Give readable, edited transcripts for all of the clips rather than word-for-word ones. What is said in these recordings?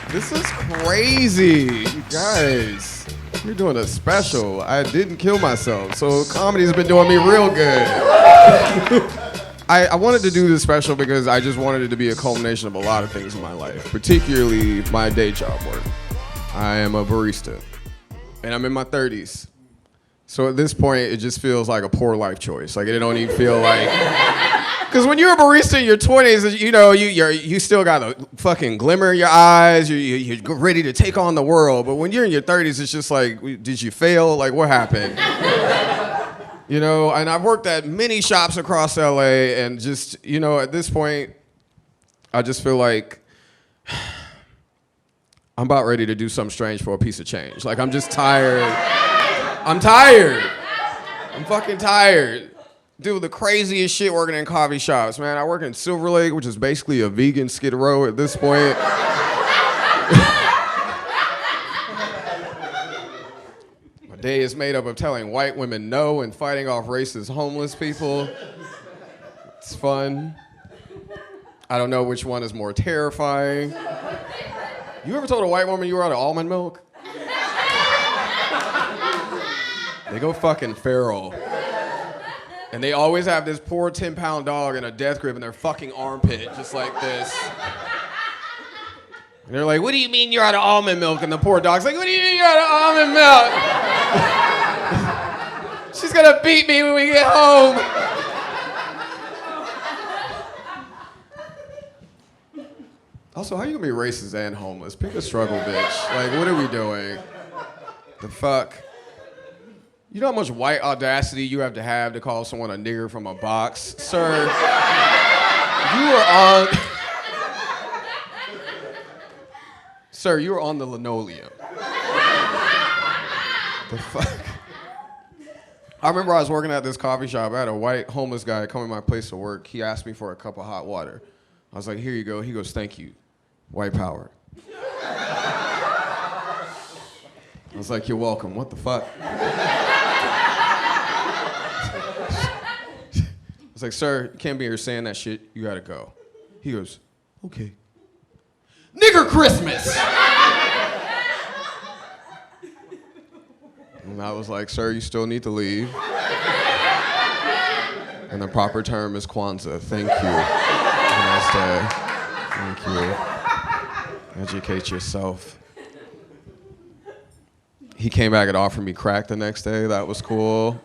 This is crazy. You guys, you're doing a special. I didn't kill myself, so comedy's been doing me real good. I wanted to do this special because I just wanted it to be a culmination of a lot of things in my life, particularly my day job work. I am a barista, and I'm in my 30s. So at this point, it just feels like a poor life choice. Like, it don't even feel like... Because when you're a barista in your 20s, you know, you still got a fucking glimmer in your eyes. You're ready to take on the world. But when you're in your 30s, it's just like, did you fail? Like, what happened? You know, and I've worked at many shops across LA, and just, you know, at this point, I just feel like I'm about ready to do something strange for a piece of change. Like, I'm just tired. I'm tired. I'm fucking tired. Dude, the craziest shit working in coffee shops, man. I work in Silver Lake, which is basically a vegan Skid Row at this point. My day is made up of telling white women no and fighting off racist homeless people. It's fun. I don't know which one is more terrifying. You ever told a white woman you were out of almond milk? They go fucking feral. And they always have this poor 10-pound dog in a death grip in their fucking armpit, just like this. And they're like, what do you mean you're out of almond milk? And the poor dog's like, what do you mean you're out of almond milk? She's gonna beat me when we get home. Also, how you gonna be racist and homeless? Pick a struggle, bitch. Like, what are we doing? The fuck? You know how much white audacity you have to call someone a nigger from a box? Sir, you are on... Sir, you're on the linoleum. The fuck? I remember I was working at this coffee shop. I had a white homeless guy come in my place to work. He asked me for a cup of hot water. I was like, here you go. He goes, thank you. White power. I was like, you're welcome. What the fuck? I was like, sir, you can't be here saying that shit. You gotta go. He goes, okay. Nigger Christmas! And I was like, sir, you still need to leave. And the proper term is Kwanzaa. Thank you. Have a nice day. Thank you. Educate yourself. He came back and offered me crack the next day. That was cool.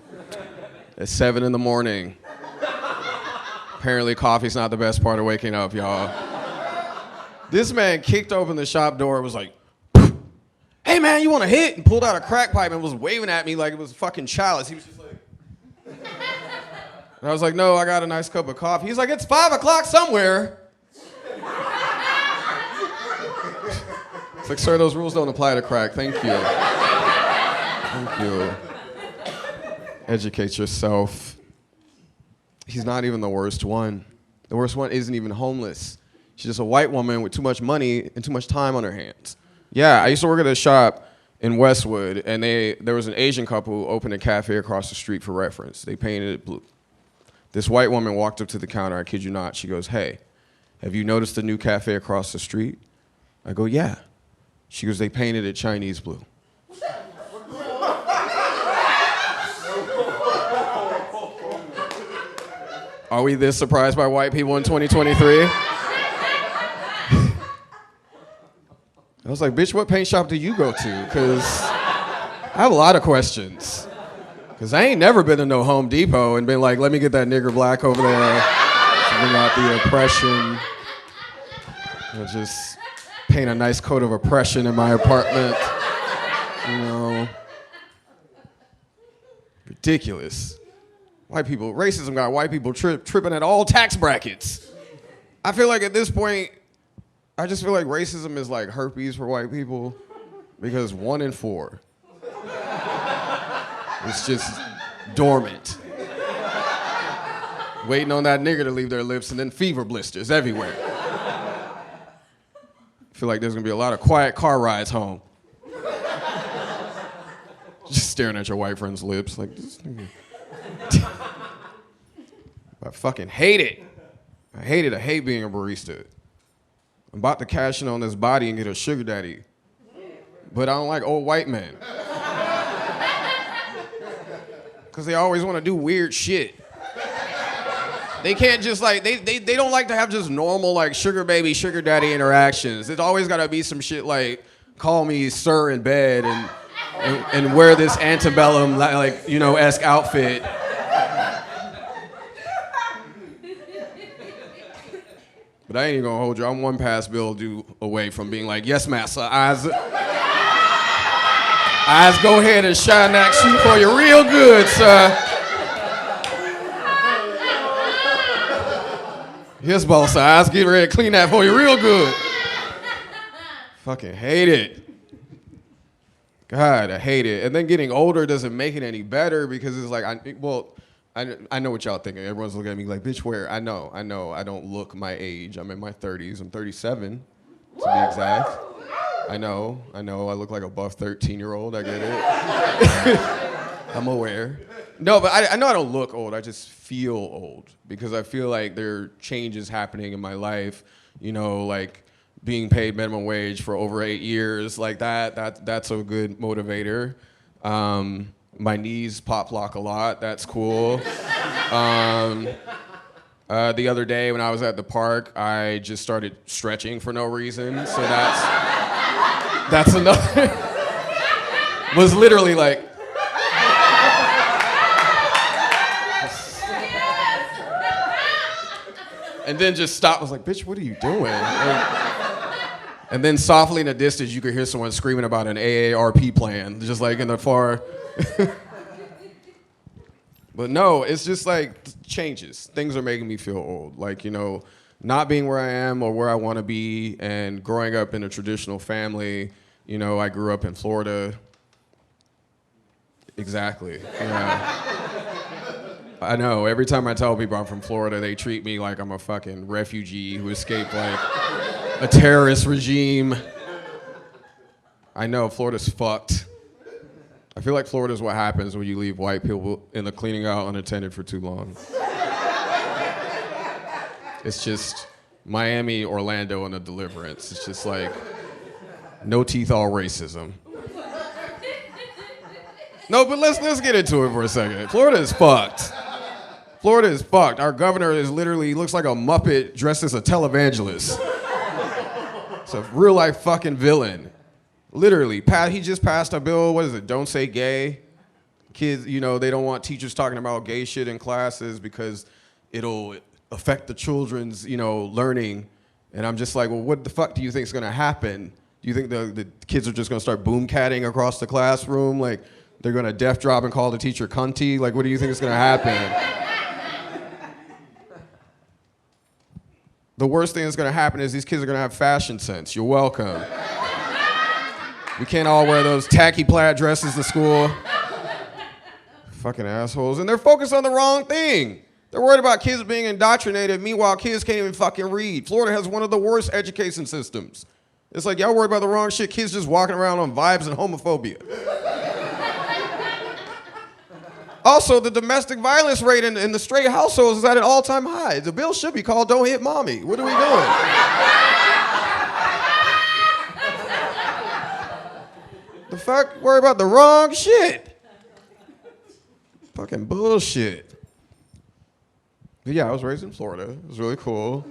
At 7 in the morning. Apparently coffee's not the best part of waking up, y'all. This man kicked open the shop door and was like, hey man, you want a hit? And pulled out a crack pipe and was waving at me like it was fucking chalice. He was just like... And I was like, no, I got a nice cup of coffee. He's like, it's 5 o'clock somewhere. It's like, sir, those rules don't apply to crack. Thank you. Thank you. Educate yourself. He's not even the worst one. The worst one isn't even homeless. She's just a white woman with too much money and too much time on her hands. Yeah, I used to work at a shop in Westwood, and there was an Asian couple who opened a cafe across the street for reference. They painted it blue. This white woman walked up to the counter, I kid you not. She goes, hey, have you noticed the new cafe across the street? I go, yeah. She goes, they painted it Chinese blue. Are we this surprised by white people in 2023? I was like, bitch, what paint shop do you go to? Because I have a lot of questions. Because I ain't never been to no Home Depot and been like, let me get that nigger black over there. Bring out the oppression. I'll just paint a nice coat of oppression in my apartment. You know. Ridiculous. White people, racism got white people tripping at all tax brackets. I feel like at this point, I just feel like racism is like herpes for white people because 1 in 4. It's just dormant. Waiting on that nigger to leave their lips and then fever blisters everywhere. I feel like there's gonna be a lot of quiet car rides home. Just staring at your white friend's lips like this nigga. I fucking hate it. I hate it. I hate being a barista. I'm about to cash in on this body and get a sugar daddy. But I don't like old white men. Because they always want to do weird shit. They can't just like, they don't like to have just normal like sugar baby, sugar daddy interactions. It's always got to be some shit like, call me sir in bed and wear this antebellum like, you know, esque outfit. But I ain't even gonna hold you. I'm one pass bill due away from being like, yes, master. Eyes go ahead and shine that shoe for you real good, sir. Yes, boss. Eyes get ready to clean that for you real good. Fucking hate it. God, I hate it. And then getting older doesn't make it any better because it's like, I know what y'all thinking. Everyone's looking at me like, bitch, where? I know. I don't look my age. I'm in my 30s. I'm 37, to be exact. I know. I look like a buff 13-year-old. I get it. I'm aware. No, but I know I don't look old. I just feel old because I feel like there are changes happening in my life. You know, like being paid minimum wage for over 8 years, like that's a good motivator. My knees pop lock a lot. That's cool. The other day when I was at the park, I just started stretching for no reason. So that's another. Was literally like. And then just stopped. I was like, bitch, what are you doing? And then softly in the distance, you could hear someone screaming about an AARP plan, just like in the far. But no, it's just like changes. Things are making me feel old. Like, you know, not being where I am or where I want to be and growing up in a traditional family. You know, I grew up in Florida. Exactly. Yeah. I know. Every time I tell people I'm from Florida, they treat me like I'm a fucking refugee who escaped like a terrorist regime. I know, Florida's fucked. I feel like Florida's what happens when you leave white people in the cleaning out unattended for too long. It's just Miami, Orlando, and a deliverance. It's just like no teeth, all racism. No, but let's get into it for a second. Florida is fucked. Florida is fucked. Our governor is literally looks like a Muppet dressed as a televangelist. It's a real life fucking villain. Literally, he just passed a bill, what is it, don't say gay. Kids, you know, they don't want teachers talking about gay shit in classes because it'll affect the children's, you know, learning. And I'm just like, well, what the fuck do you think is gonna happen? Do you think the kids are just gonna start boom-catting across the classroom? Like, they're gonna death drop and call the teacher cunty? Like, what do you think is gonna happen? The worst thing that's gonna happen is these kids are gonna have fashion sense. You're welcome. We can't all wear those tacky plaid dresses to school. Fucking assholes. And they're focused on the wrong thing. They're worried about kids being indoctrinated. Meanwhile, kids can't even fucking read. Florida has one of the worst education systems. It's like y'all worried about the wrong shit. Kids just walking around on vibes and homophobia. Also, the domestic violence rate in the straight households is at an all-time high. The bill should be called Don't Hit Mommy. What are we doing? The fuck? Worry about the wrong shit. Fucking bullshit. But yeah, I was raised in Florida. It was really cool.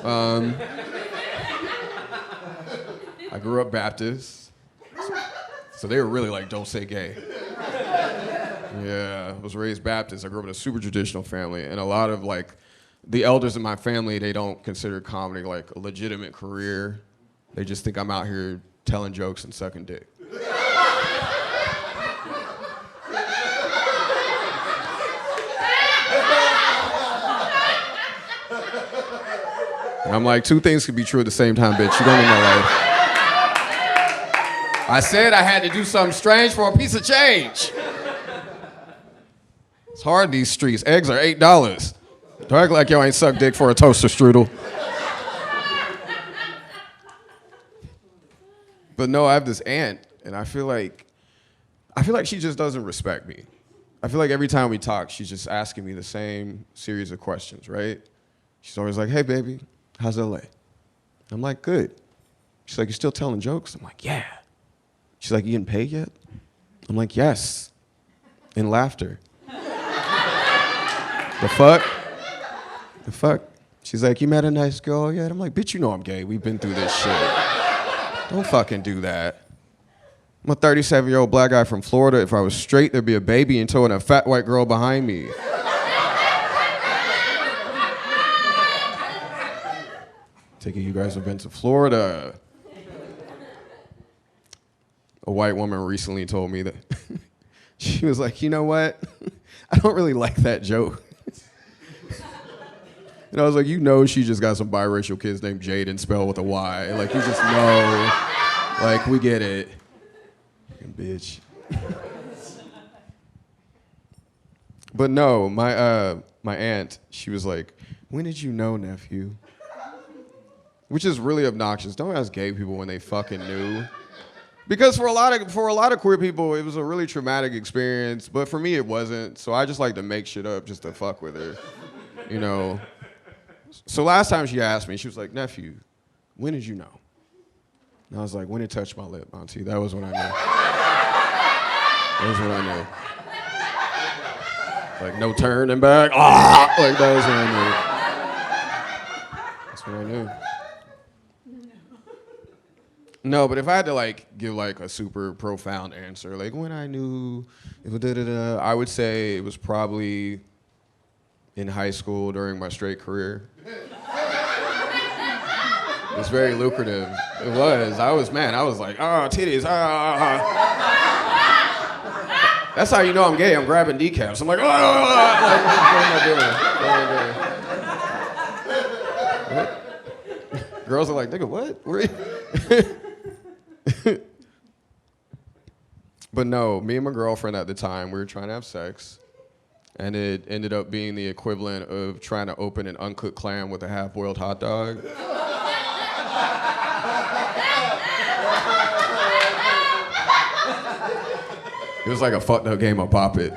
I grew up Baptist. So they were really like, don't say gay. Yeah, I was raised Baptist. I grew up in a super traditional family. And a lot of like, the elders in my family, they don't consider comedy like a legitimate career. They just think I'm out here telling jokes and sucking dick. And I'm like, two things can be true at the same time, bitch. You don't know my life. I said I had to do something strange for a piece of change. It's hard in these streets. Eggs are $8. Don't act like y'all ain't sucked dick for a toaster strudel. But no, I have this aunt, and I feel like she just doesn't respect me. I feel like every time we talk, she's just asking me the same series of questions, right? She's always like, hey, baby, how's LA? I'm like, good. She's like, you still telling jokes? I'm like, yeah. She's like, you getting paid yet? I'm like, yes. In laughter. The fuck? The fuck? She's like, you met a nice girl yet? I'm like, bitch, you know I'm gay. We've been through this shit. Don't fucking do that. I'm a 37-year-old black guy from Florida. If I was straight, there'd be a baby in tow and a fat white girl behind me. Take it you guys have been to Florida. A white woman recently told me that she was like, you know what? I don't really like that joke. And I was like, you know she just got some biracial kids named Jaden spelled with a Y. Like, you just know. Like, we get it. Fucking bitch. But no, my aunt, she was like, when did you know, nephew? Which is really obnoxious. Don't ask gay people when they fucking knew. Because for a lot of queer people, it was a really traumatic experience. But for me, it wasn't. So I just like to make shit up just to fuck with her. You know? So last time she asked me, she was like, nephew, when did you know? And I was like, when it touched my lip, auntie. That was when I knew. That was when I knew. Like, no turning back. Ah! Like, that was when I knew. That's when I knew. No, but if I had to like give like a super profound answer, like when I knew, I would say it was probably in high school during my straight career. It was very lucrative. It was. I was like, titties, That's how you know I'm gay. I'm grabbing decaps. I'm like, like, what am I doing? What? Girls are like, nigga, what? But no, me and my girlfriend at the time, we were trying to have sex, and it ended up being the equivalent of trying to open an uncooked clam with a half-boiled hot dog. It was like a fucked up game of Pop It.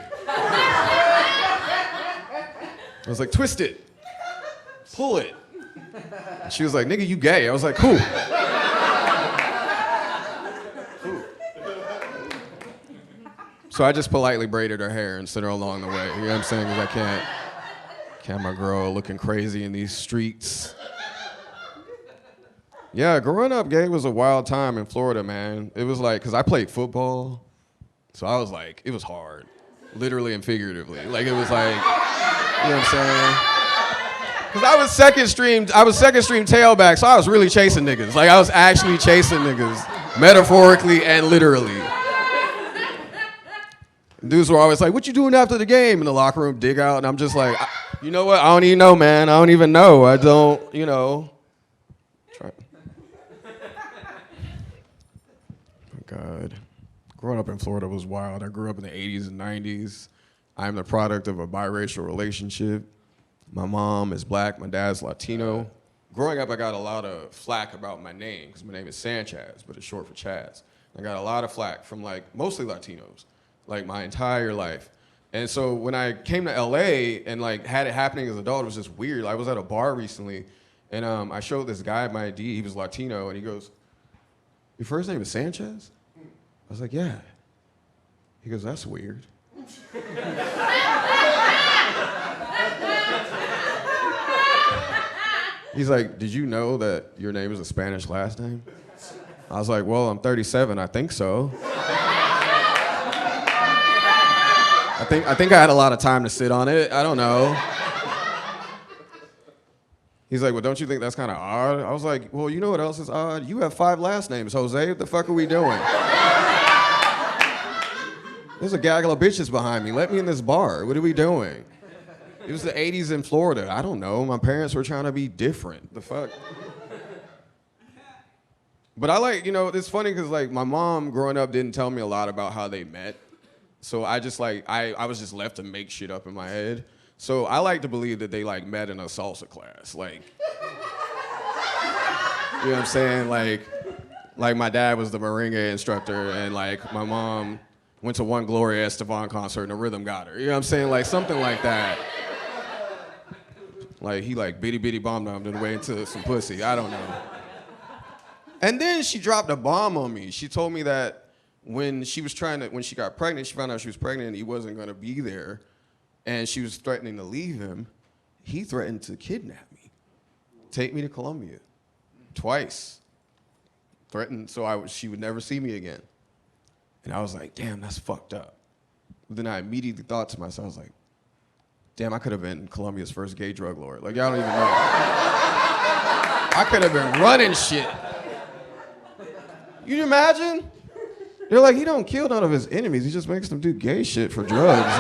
I was like, twist it, pull it. And she was like, nigga, you gay. I was like, cool. So I just politely braided her hair and sent her along the way. You know what I'm saying? Because I can't have my girl looking crazy in these streets. Yeah, growing up gay was a wild time in Florida, man. It was like, because I played football, so I was like, it was hard, literally and figuratively. Like, it was like, you know what I'm saying? Because I was second stream tailback, so I was really chasing niggas. Like, I was actually chasing niggas, metaphorically and literally. Dudes were always like, what you doing after the game? In the locker room, dig out, and I'm just like, you know what? I don't even know, man. I don't even know. I don't, you know. Try. Oh, God. Growing up in Florida was wild. I grew up in the 80s and 90s. I'm the product of a biracial relationship. My mom is black, my dad's Latino. Growing up, I got a lot of flack about my name, because my name is Sanchez, but it's short for Chaz. I got a lot of flack from, like, mostly Latinos, like, my entire life. And so when I came to LA and, like, had it happening as an adult, it was just weird. I was at a bar recently, and I showed this guy my ID. He was Latino, and he goes, your first name is Sanchez? I was like, yeah. He goes, that's weird. He's like, did you know that your name is a Spanish last name? I was like, well, I'm 37, I think so. I think I had a lot of time to sit on it. I don't know. He's like, well, don't you think that's kind of odd? I was like, well, you know what else is odd? You have 5 last names, Jose. What the fuck are we doing? There's a gaggle of bitches behind me. Let me in this bar. What are we doing? It was the 80s in Florida. I don't know. My parents were trying to be different. The fuck? But I like, you know, it's funny because, like, my mom growing up didn't tell me a lot about how they met. So I just, like, I was just left to make shit up in my head. So I like to believe that they, like, met in a salsa class. Like, you know what I'm saying? Like my dad was the merengue instructor, and, like, my mom went to one Gloria Estefan concert and the rhythm got her. You know what I'm saying? Like, something like that. Like, he, like, bitty bitty bomb-domed and way into some pussy. I don't know. And then she dropped a bomb on me. She told me that when she got pregnant, she found out she was pregnant and he wasn't gonna be there, and she was threatening to leave him. He threatened to kidnap me, take me to Colombia, twice. Threatened so she would never see me again. And I was like, damn, that's fucked up. But then I immediately thought to myself, I was like, damn, I could have been Colombia's first gay drug lord. Like, y'all don't even know. I could have been running shit. You imagine? They're like, he don't kill none of his enemies. He just makes them do gay shit for drugs.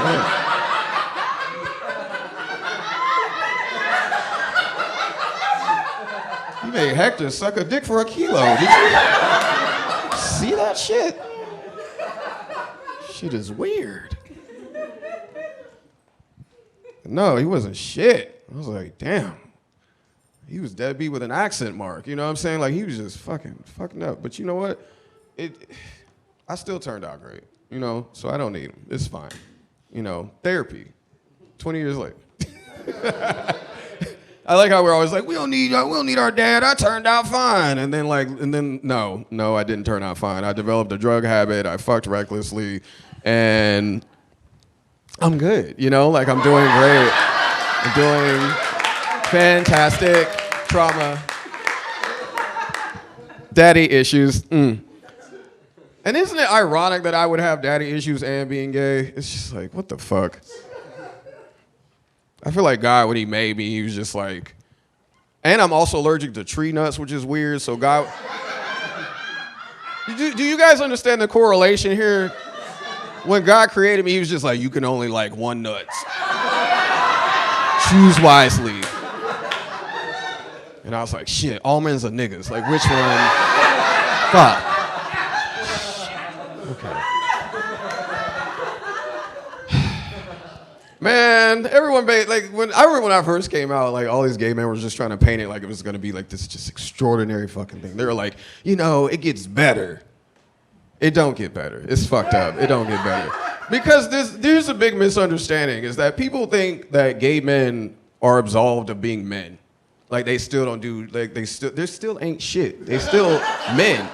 He made Hector suck a dick for a kilo. Did you see that shit? Shit is weird. No, he wasn't shit. I was like, damn. He was deadbeat with an accent mark. You know what I'm saying? Like, he was just fucking up. But you know what? I still turned out great. You know, so I don't need him. It's fine. You know, therapy. 20 years later. I like how we're always like, we don't need our dad. I turned out fine. And then no, I didn't turn out fine. I developed a drug habit. I fucked recklessly, and I'm good. You know, like, I'm doing great. I'm doing fantastic. Trauma. Daddy issues. And isn't it ironic that I would have daddy issues and being gay? It's just like, what the fuck? I feel like God, when he made me, he was just like, and I'm also allergic to tree nuts, which is weird, so God... Do you guys understand the correlation here? When God created me, he was just like, you can only like one nuts. Choose wisely. And I was like, shit, almonds or niggas? Like, which one? Fuck. Okay. Man, everyone made, like, I remember when I first came out, like, all these gay men were just trying to paint it like it was gonna be like this just extraordinary fucking thing. They were like, you know, it gets better. It don't get better. It's fucked up. It don't get better. Because there's a big misunderstanding, is that people think that gay men are absolved of being men. Like, they still don't do, like, they still ain't shit. They still men.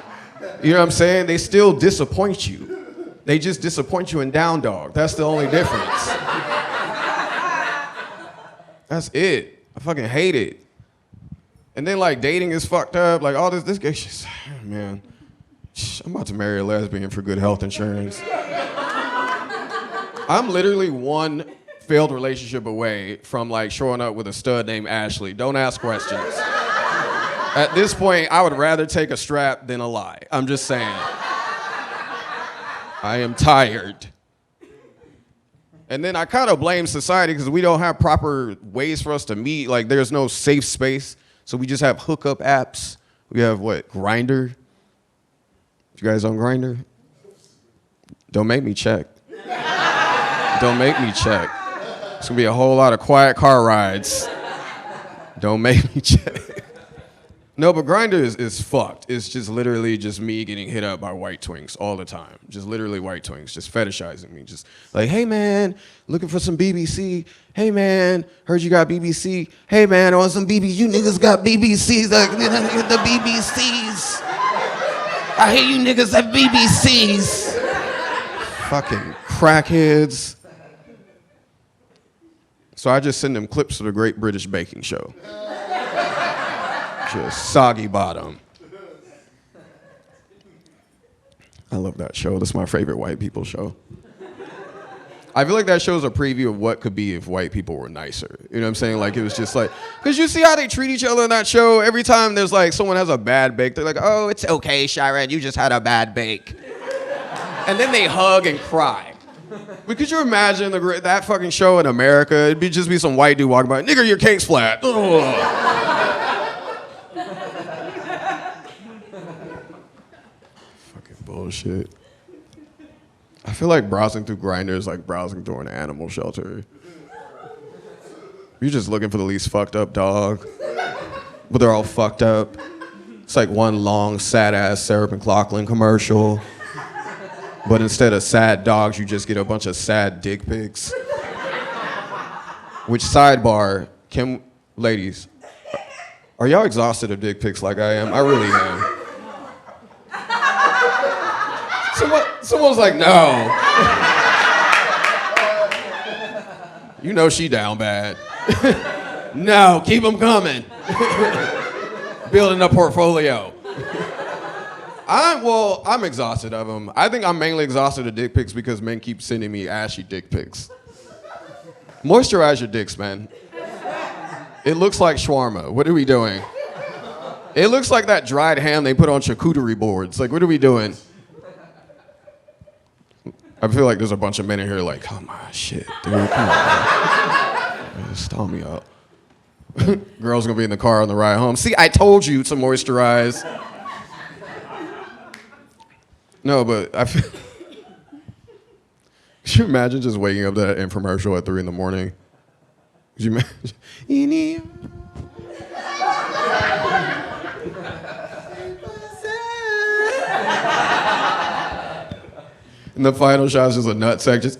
You know what I'm saying? They still disappoint you. They just disappoint you in down dog. That's the only difference. That's it. I fucking hate it. And then, like, dating is fucked up. Like, all this gay shit. Man, I'm about to marry a lesbian for good health insurance. I'm literally one failed relationship away from, like, showing up with a stud named Ashley. Don't ask questions. At this point, I would rather take a strap than a lie. I'm just saying. I am tired. And then I kind of blame society because we don't have proper ways for us to meet. Like, there's no safe space. So we just have hookup apps. We have, what, Grindr? You guys on Grindr? Don't make me check. Don't make me check. It's gonna be a whole lot of quiet car rides. Don't make me check. No, but Grindr is fucked. It's just literally just me getting hit up by white twinks all the time. Just literally white twinks, just fetishizing me. Just like, hey man, looking for some BBC. Hey man, heard you got BBC. Hey man, I want some BBC. You niggas got BBCs. Like, the BBCs. I hear you niggas have BBCs. Fucking crackheads. So I just send them clips of the Great British Baking Show. Just soggy bottom. I love that show. That's my favorite white people show. I feel like that shows a preview of what could be if white people were nicer. You know what I'm saying? Like, it was just like, because you see how they treat each other in that show? Every time there's like, someone has a bad bake, they're like, oh, it's okay, Sharon, you just had a bad bake. And then they hug and cry. But could you imagine that fucking show in America? It'd just be some white dude walking by, nigga, your cake's flat. Fucking bullshit. I feel like browsing through Grindr is like browsing through an animal shelter. You're just looking for the least fucked up dog, but they're all fucked up. It's like one long, sad-ass Sarah McLachlan commercial. But instead of sad dogs, you just get a bunch of sad dick pics. Which, sidebar, ladies, are y'all exhausted of dick pics like I am? I really am. Someone's like, no. You know she down bad. No, keep them coming. Building a portfolio. I'm exhausted of them. I think I'm mainly exhausted of dick pics because men keep sending me ashy dick pics. Moisturize your dicks, man. It looks like shawarma. What are we doing? It looks like that dried ham they put on charcuterie boards. Like, what are we doing? I feel like there's a bunch of men in here like, come on, shit, dude, come on. Stall me up. Girl's gonna be in the car on the ride home. See, I told you to moisturize. No, but I feel... Could you imagine just waking up to that infomercial at 3 a.m? Could you imagine? And the final shot is just a nutsack, just...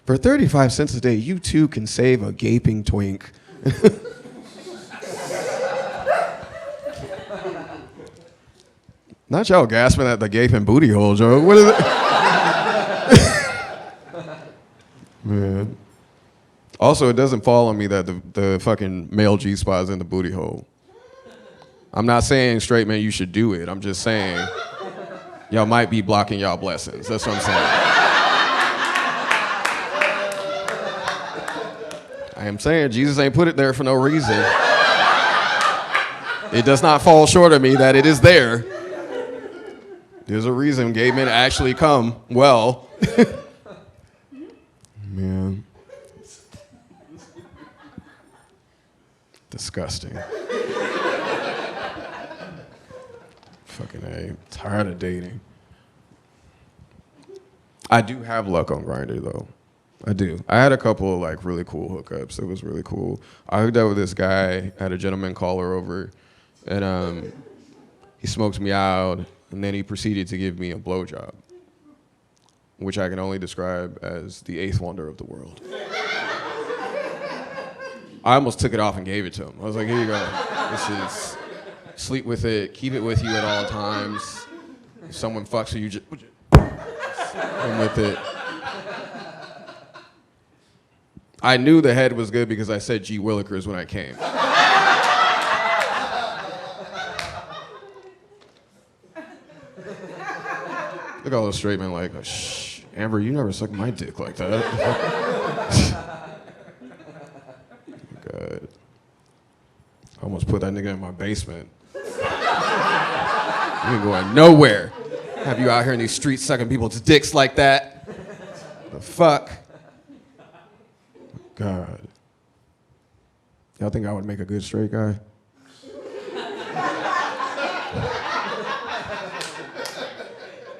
For 35 cents a day, you too can save a gaping twink. Not y'all gasping at the gaping booty hole, Joe. What is it? Man. Also, it doesn't fall on me that the fucking male G-spot is in the booty hole. I'm not saying straight man you should do it. I'm just saying y'all might be blocking y'all blessings. That's what I'm saying. I am saying Jesus ain't put it there for no reason. It does not fall short of me that it is there. There's a reason gay men actually come well. Man. Disgusting. Fucking A. Tired of dating. I do have luck on Grindr though. I do. I had a couple of like really cool hookups. It was really cool. I hooked up with this guy, had a gentleman caller over, and he smoked me out, and then he proceeded to give me a blowjob, which I can only describe as the 8th wonder of the world. I almost took it off and gave it to him. I was like, here you go. This is, sleep with it, keep it with you at all times. If someone fucks with you, just I'm with it. I knew the head was good because I said G. Willikers when I came. Look at all those straight men like, shh, Amber, you never sucked my dick like that. God. I almost put that nigga in my basement. You ain't going nowhere. Have you out here in these streets sucking people's dicks like that? The fuck? God. Y'all think I would make a good straight guy?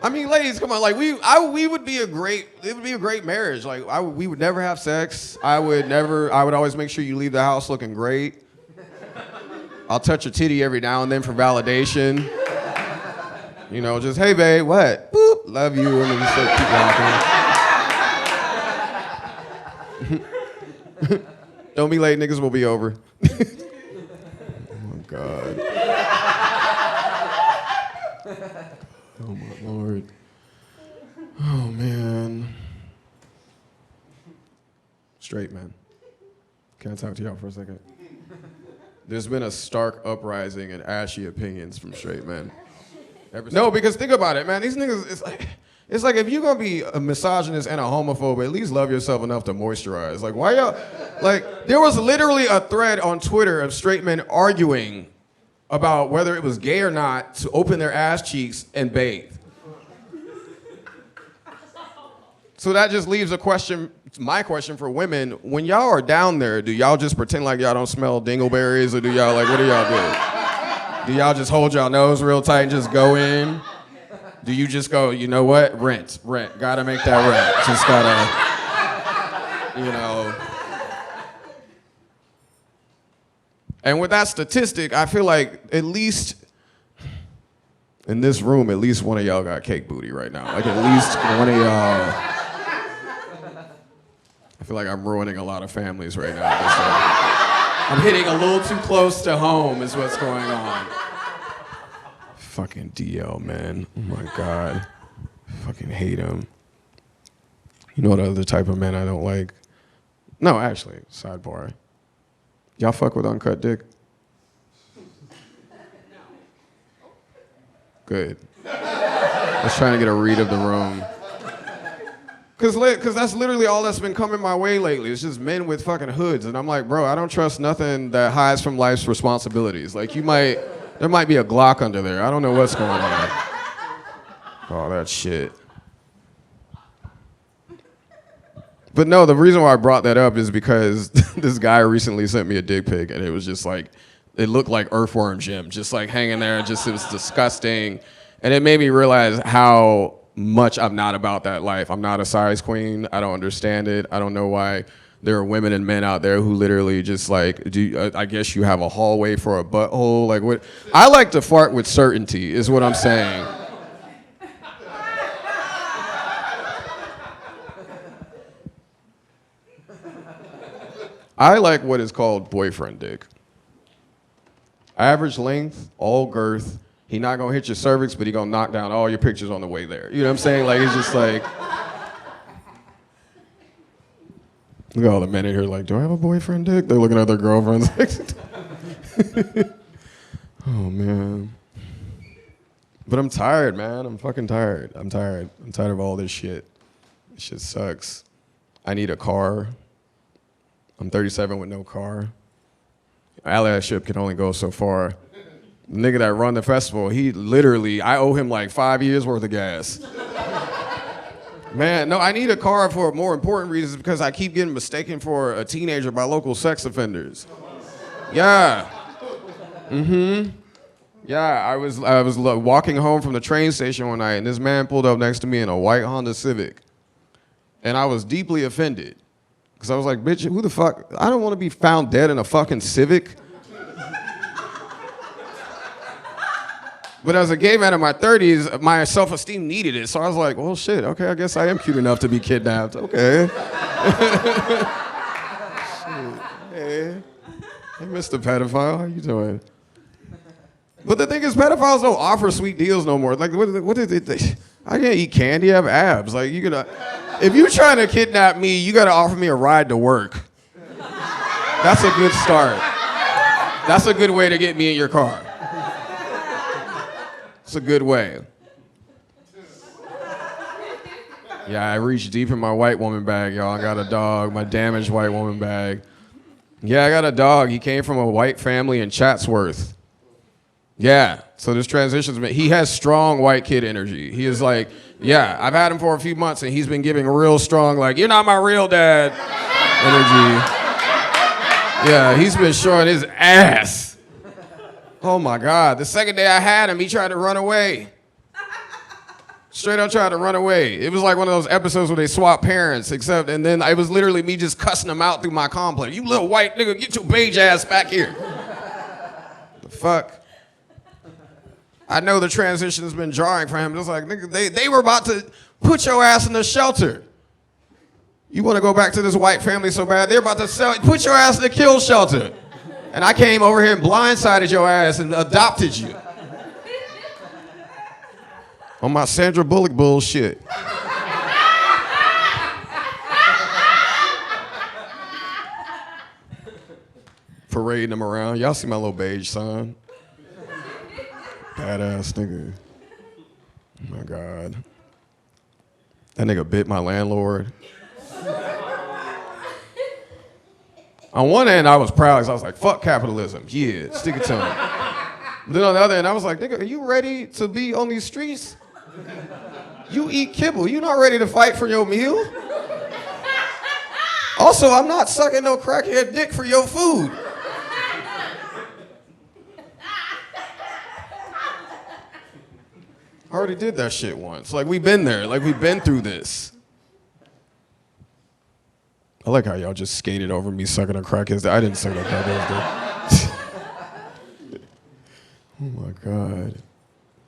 I mean, ladies, come on, like we would be it would be a great marriage. Like we would never have sex. I would always make sure you leave the house looking great. I'll touch your titty every now and then for validation. You know, just, hey babe, what? Boop, love you, and then just like, keep walking. Don't be late, niggas will be over. Oh my God. Oh my Lord. Oh man. Straight man. Can I talk to y'all for a second? There's been a stark uprising in ashy opinions from straight men. No, because think about it, man. These niggas, it's like if you're gonna be a misogynist and a homophobe, at least love yourself enough to moisturize. Like, why y'all, like, there was literally a thread on Twitter of straight men arguing about whether it was gay or not to open their ass cheeks and bathe. So that just leaves a question, my question for women, when y'all are down there, do y'all just pretend like y'all don't smell dingleberries, or do y'all, like, what do y'all do? Do y'all just hold y'all nose real tight and just go in? Do you just go, you know what, rent, gotta make that rent, just gotta, you know. And with that statistic, I feel like at least in this room, at least one of y'all got cake booty right now. Like at least one of y'all. I feel like I'm ruining a lot of families right now. I'm hitting a little too close to home is what's going on. Fucking DL, man. Oh my God. Fucking hate him. You know what other type of men I don't like? No, actually, sidebar. Y'all fuck with uncut dick? Good. I was trying to get a read of the room. Cause that's literally all that's been coming my way lately. It's just men with fucking hoods. And I'm like, bro, I don't trust nothing that hides from life's responsibilities. Like there might be a Glock under there. I don't know what's going on. All that shit. But no, the reason why I brought that up is because this guy recently sent me a dick pic and it was just like, it looked like Earthworm Jim, just like hanging there. It was disgusting. And it made me realize how much I'm not about that life. I'm not a size queen. I don't understand it. I don't know why there are women and men out there who literally just like, I guess you have a hallway for a butthole. Like what? I like to fart with certainty is what I'm saying. I like what is called boyfriend dick. Average length, all girth. He not gonna hit your cervix, but he gonna knock down all your pictures on the way there. You know what I'm saying? Like, it's just like, look at all the men in here like, do I have a boyfriend dick? They're looking at their girlfriends. Oh, man. But I'm tired, man. I'm fucking tired. I'm tired of all this shit. This shit sucks. I need a car. I'm 37 with no car. Allyship can only go so far. The nigga that run the festival, he literally, I owe him like 5 years worth of gas. Man, no, I need a car for more important reasons because I keep getting mistaken for a teenager by local sex offenders. Yeah. Yeah, I was walking home from the train station one night and this man pulled up next to me in a white Honda Civic. And I was deeply offended. Because I was like, bitch, who the fuck? I don't want to be found dead in a fucking Civic. But as a gay man in my 30s, my self-esteem needed it. So I was like, well, shit, okay, I guess I am cute enough to be kidnapped. Okay. Hey, Mr. Pedophile, how you doing? But the thing is, pedophiles don't offer sweet deals no more. Like, what is it? I can't eat candy, I have abs. Like, you gonna, if you're trying to kidnap me, you gotta offer me a ride to work. That's a good start. That's a good way to get me in your car. It's a good way. Yeah, I reached deep in my white woman bag, y'all. I got a dog, my damaged white woman bag. Yeah, I got a dog. He came from a white family in Chatsworth. Yeah, so this transition's been, he has strong white kid energy. He is like, yeah, I've had him for a few months and he's been giving real strong, like, you're not my real dad energy. Yeah, he's been showing his ass. Oh my God, the second day I had him, he tried to run away. Straight up tried to run away. It was like one of those episodes where they swap parents, and then it was literally me just cussing him out through my complex. You little white nigga, get your beige ass back here. The fuck? I know the transition has been jarring for him. It's like, nigga, they were about to put your ass in the shelter. You want to go back to this white family so bad, they're about to put your ass in the kill shelter. And I came over here and blindsided your ass and adopted you. On my Sandra Bullock bullshit. Parading him around. Y'all see my little beige son? Badass nigga. Oh my God. That nigga bit my landlord. On one end, I was proud because I was like, fuck capitalism. Yeah, stick it to him. But then on the other end, I was like, nigga, are you ready to be on these streets? You eat kibble. You not ready to fight for your meal? Also, I'm not sucking no crackhead dick for your food. I already did that shit once. Like, we've been there. Like, we've been through this. I like how y'all just skated over me sucking a crackhead's dick. I didn't suck a crackhead's dick. Oh my God.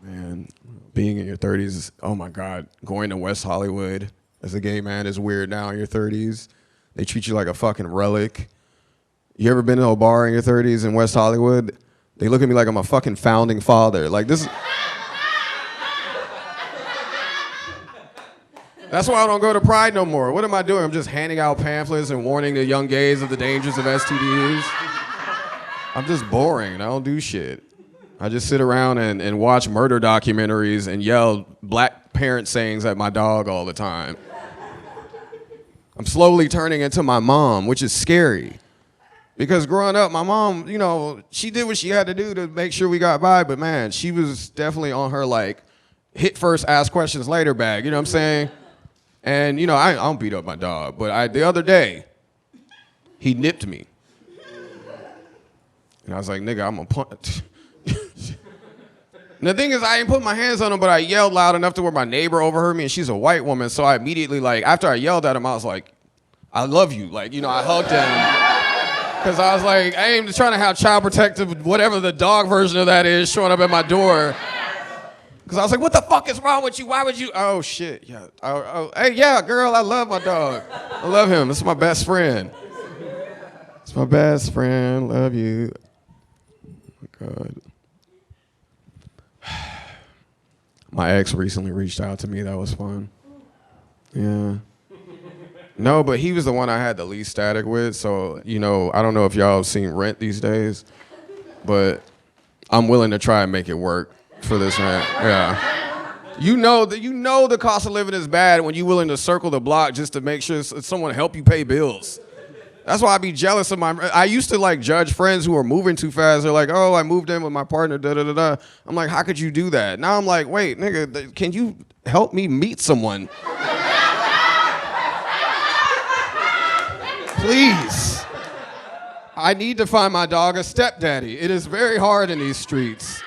Man, being in your 30s, oh my God, going to West Hollywood as a gay man is weird now in your 30s. They treat you like a fucking relic. You ever been to a bar in your 30s in West Hollywood? They look at me like I'm a fucking founding father. Like, this is... That's why I don't go to Pride no more. What am I doing? I'm just handing out pamphlets and warning the young gays of the dangers of STDs. I'm just boring. I don't do shit. I just sit around and watch murder documentaries and yell black parent sayings at my dog all the time. I'm slowly turning into my mom, which is scary. Because growing up, my mom, you know, she did what she had to do to make sure we got by, but man, she was definitely on her, like, hit first, ask questions later bag, you know what I'm saying? And, you know, I don't beat up my dog, but the other day, he nipped me. And I was like, nigga, I'm gonna punch. And the thing is, I didn't put my hands on him, but I yelled loud enough to where my neighbor overheard me, and she's a white woman, so I immediately, like, after I yelled at him, I was like, I love you. Like, you know, I hugged him. Because I was like, I ain't trying to have child protective, whatever the dog version of that is, showing up at my door. Because I was like, what the fuck is wrong with you? Why would you? Oh, shit, yeah. Hey, yeah, girl, I love my dog. I love him. This is my best friend. It's my best friend. Love you. Oh, God. My ex recently reached out to me. That was fun. Yeah. No, but he was the one I had the least static with. So, you know, I don't know if y'all have seen Rent these days, but I'm willing to try and make it work for this rent. Yeah. You know the cost of living is bad when you're willing to circle the block just to make sure someone help you pay bills. That's why I be jealous of I used to like judge friends who are moving too fast. They're like, oh, I moved in with my partner, da-da-da-da. I'm like, how could you do that? Now I'm like, wait, nigga, can you help me meet someone? Please. I need to find my dog a stepdaddy. It is very hard in these streets.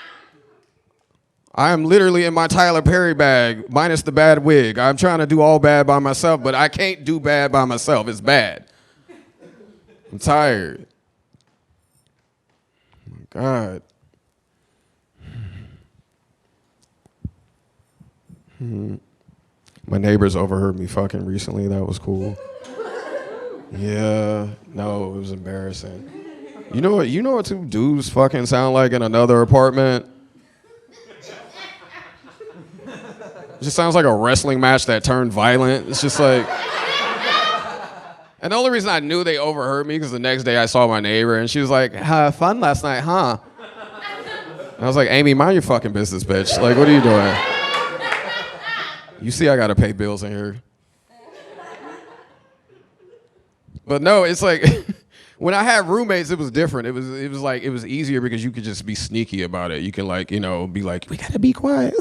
I am literally in my Tyler Perry bag, minus the bad wig. I'm trying to do all bad by myself, but I can't do bad by myself. It's bad. I'm tired. Oh my God. My neighbors overheard me fucking recently. That was cool. Yeah. No, it was embarrassing. You know what two dudes fucking sound like in another apartment? It just sounds like a wrestling match that turned violent. It's just like... And the only reason I knew they overheard me because the next day I saw my neighbor and she was like, fun last night, huh? And I was like, Amy, mind your fucking business, bitch. Like, what are you doing? You see I gotta pay bills in here. But no, it's like, when I had roommates, it was different. It was easier because you could just be sneaky about it. You can like, you know, be like, we gotta be quiet,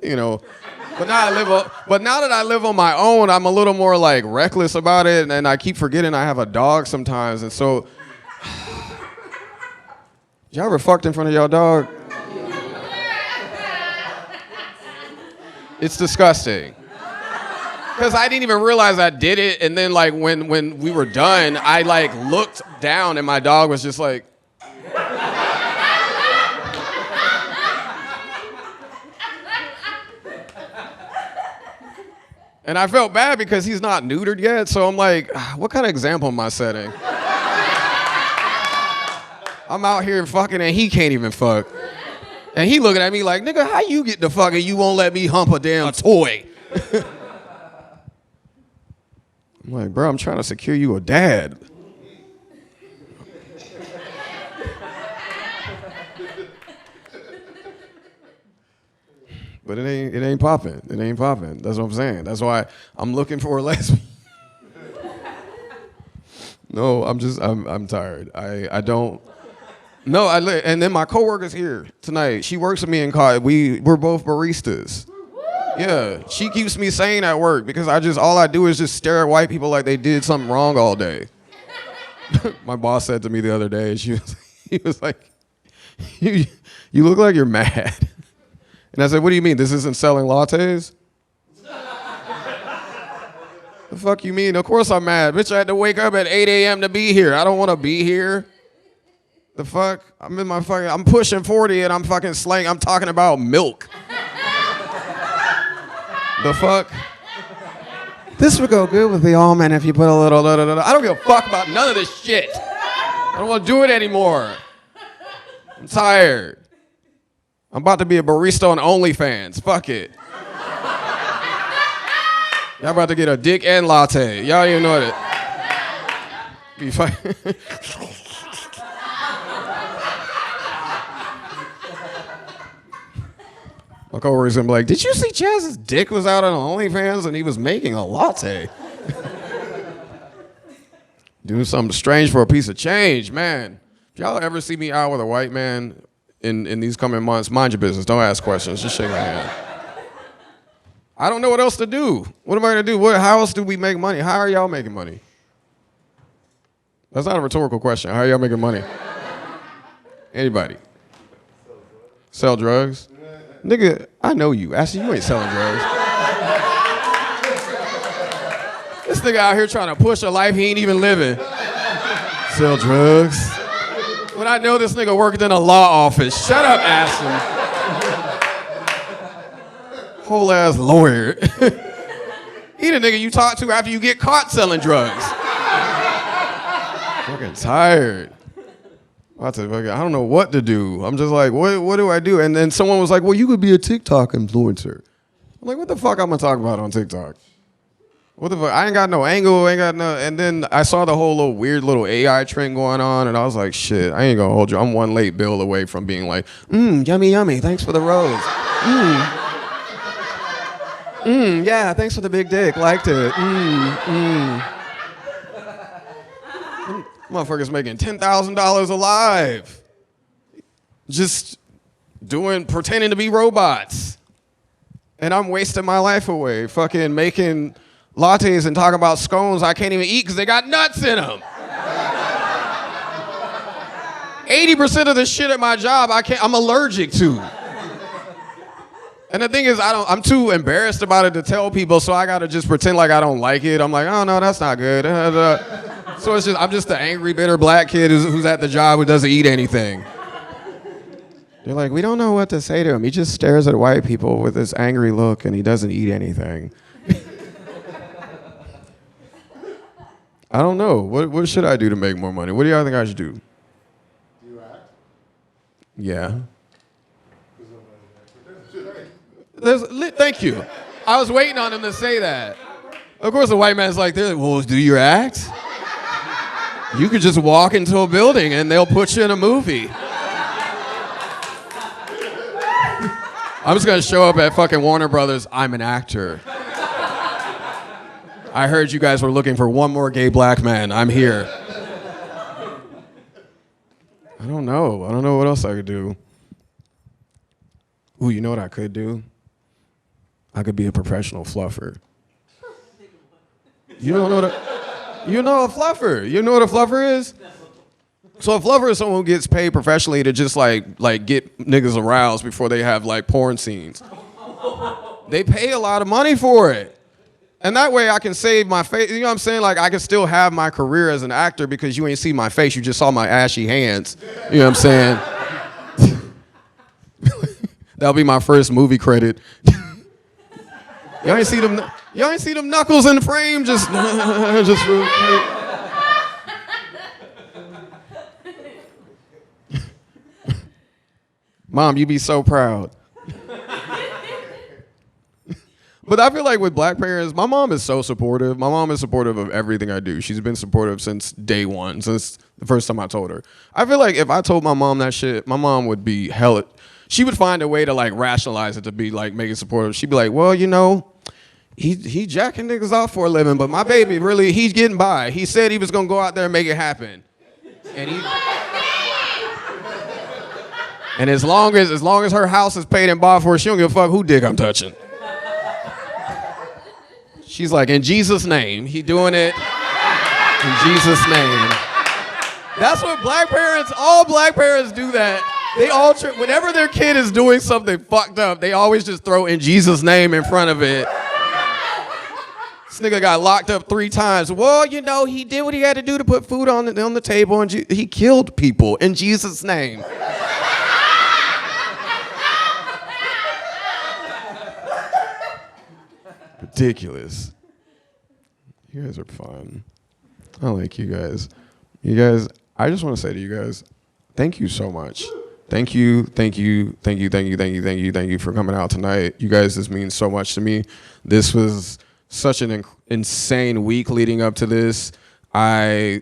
you know. But now that I live on my own, I'm a little more like reckless about it, and I keep forgetting I have a dog sometimes. And so, y'all ever fucked in front of y'all dog? It's disgusting. Because I didn't even realize I did it, and then like when we were done, I like looked down, and my dog was just like. And I felt bad because he's not neutered yet, so I'm like, what kind of example am I setting? I'm out here fucking and he can't even fuck. And he looking at me like, nigga, how you get the fuck and you won't let me hump a damn toy? I'm like, bro, I'm trying to secure you a dad. But it ain't popping. It ain't popping. That's what I'm saying. That's why I'm looking for a lesbian. No, I'm tired. I don't. No, and then my coworker's here tonight. She works with me in college. We're both baristas. Yeah, she keeps me sane at work because all I do is just stare at white people like they did something wrong all day. My boss said to me the other day, he was like, you look like you're mad. And I said, what do you mean? This isn't selling lattes? The fuck you mean? Of course I'm mad. Bitch, I had to wake up at 8 a.m. to be here. I don't want to be here. The fuck? I'm pushing 40 and I'm fucking slang. I'm talking about milk. The fuck? This would go good with the almond if you put a little da-da-da-da. I don't give a fuck about none of this shit. I don't want to do it anymore. I'm tired. I'm about to be a barista on OnlyFans. Fuck it. Y'all about to get a dick and latte. Y'all even know that. Be fine. My coworker's gonna be like, did you see Chaz's dick was out on OnlyFans and he was making a latte? Doing something strange for a piece of change, man. If y'all ever see me out with a white man in these coming months, mind your business. Don't ask questions. Just shake my hand. I don't know what else to do. What am I gonna do? How else do we make money? How are y'all making money? That's not a rhetorical question. How are y'all making money? Anybody? Sell drugs? Nigga, I know you. Actually, you ain't selling drugs. This nigga out here trying to push a life he ain't even living. Sell drugs. But I know this nigga worked in a law office. Shut up, Abston. Whole ass lawyer. He the nigga you talk to after you get caught selling drugs. Fucking tired. I don't know what to do. I'm just like, what do I do? And then someone was like, well, you could be a TikTok influencer. I'm like, what the fuck I'm gonna talk about on TikTok? What the fuck? I ain't got no angle, and then I saw the whole little weird little AI trend going on, and I was like, shit, I ain't gonna hold you. I'm one late bill away from being like, yummy, yummy, thanks for the rose. Yeah, thanks for the big dick, liked it. Motherfuckers making $10,000 alive. Just pretending to be robots. And I'm wasting my life away fucking making lattes and talking about scones I can't even eat because they got nuts in them. 80% of the shit at my job I'm allergic to. And the thing is, I'm too embarrassed about it to tell people, so I gotta just pretend like I don't like it. I'm like, oh no, that's not good. So I'm just the angry, bitter black kid who's at the job who doesn't eat anything. They're like, we don't know what to say to him. He just stares at white people with this angry look and he doesn't eat anything. I don't know. What should I do to make more money? What do y'all think I should do? Do you act? Yeah. Thank you. I was waiting on him to say that. Of course, the white man's like, well, do you act? You could just walk into a building and they'll put you in a movie. I'm just gonna show up at fucking Warner Brothers. I'm an actor. I heard you guys were looking for one more gay black man. I'm here. I don't know. I don't know what else I could do. Ooh, you know what I could do? I could be a professional fluffer. You don't know what you know a fluffer. You know what a fluffer is? So a fluffer is someone who gets paid professionally to just like get niggas aroused before they have like porn scenes. They pay a lot of money for it. And that way I can save my face. You know what I'm saying? Like I can still have my career as an actor because you ain't see my face. You just saw my ashy hands. You know what I'm saying? That'll be my first movie credit. Y'all ain't see them knuckles in the frame? Just real quick. Mom, you be so proud. But I feel like with black parents, my mom is so supportive. My mom is supportive of everything I do. She's been supportive since day one, since the first time I told her. I feel like if I told my mom that shit, my mom would be hella, she would find a way to like rationalize it to be like make it supportive. She'd be like, well, you know, he jacking niggas off for a living, but my baby really, he's getting by. He said he was gonna go out there and make it happen. And as long as her house is paid and bought for, she don't give a fuck who dick I'm touching. She's like, in Jesus' name, he doing it in Jesus' name. That's what all black parents do that. They all, whenever their kid is doing something fucked up, they always just throw in Jesus' name in front of it. This nigga got locked up 3 times. Well, you know, he did what he had to do to put food on the table, and he killed people in Jesus' name. Ridiculous. You guys are fun. I like you guys. You guys, I just want to say to you guys, thank you so much. Thank you for coming out tonight. You guys, this means so much to me. This was such an insane week leading up to this. I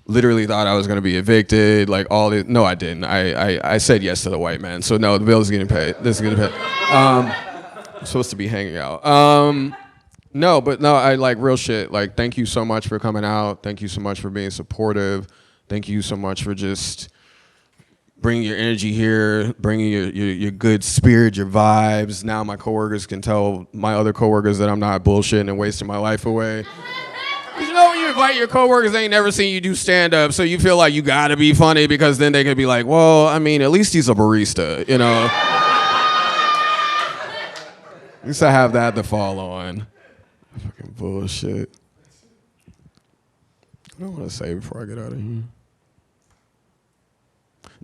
literally thought I was going to be evicted. Like no, I didn't. I said yes to the white man. So no, the bill's getting paid. This is getting paid. I'm supposed to be hanging out. No, I like real shit. Like, thank you so much for coming out. Thank you so much for being supportive. Thank you so much for just bringing your energy here, bringing your good spirit, your vibes. Now my coworkers can tell my other coworkers that I'm not bullshitting and wasting my life away. You know, when you invite your coworkers, they ain't never seen you do stand-up, so you feel like you gotta be funny because then they could be like, well, I mean, at least he's a barista, you know? At least I have that to fall on. Fucking bullshit. What do I want to say before I get out of here?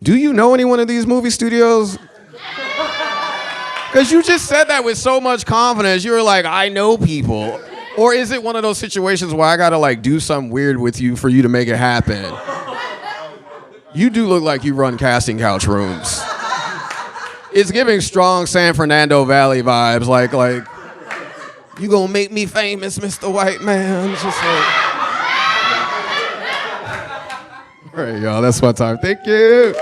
Do you know anyone of these movie studios? Because you just said that with so much confidence. You were like, I know people. Or is it one of those situations where I gotta like do something weird with you for you to make it happen? You do look like you run casting couch rooms. It's giving strong San Fernando Valley vibes. Like, you gonna make me famous, Mr. White Man? It's just like... All right, y'all, that's my time. Thank you.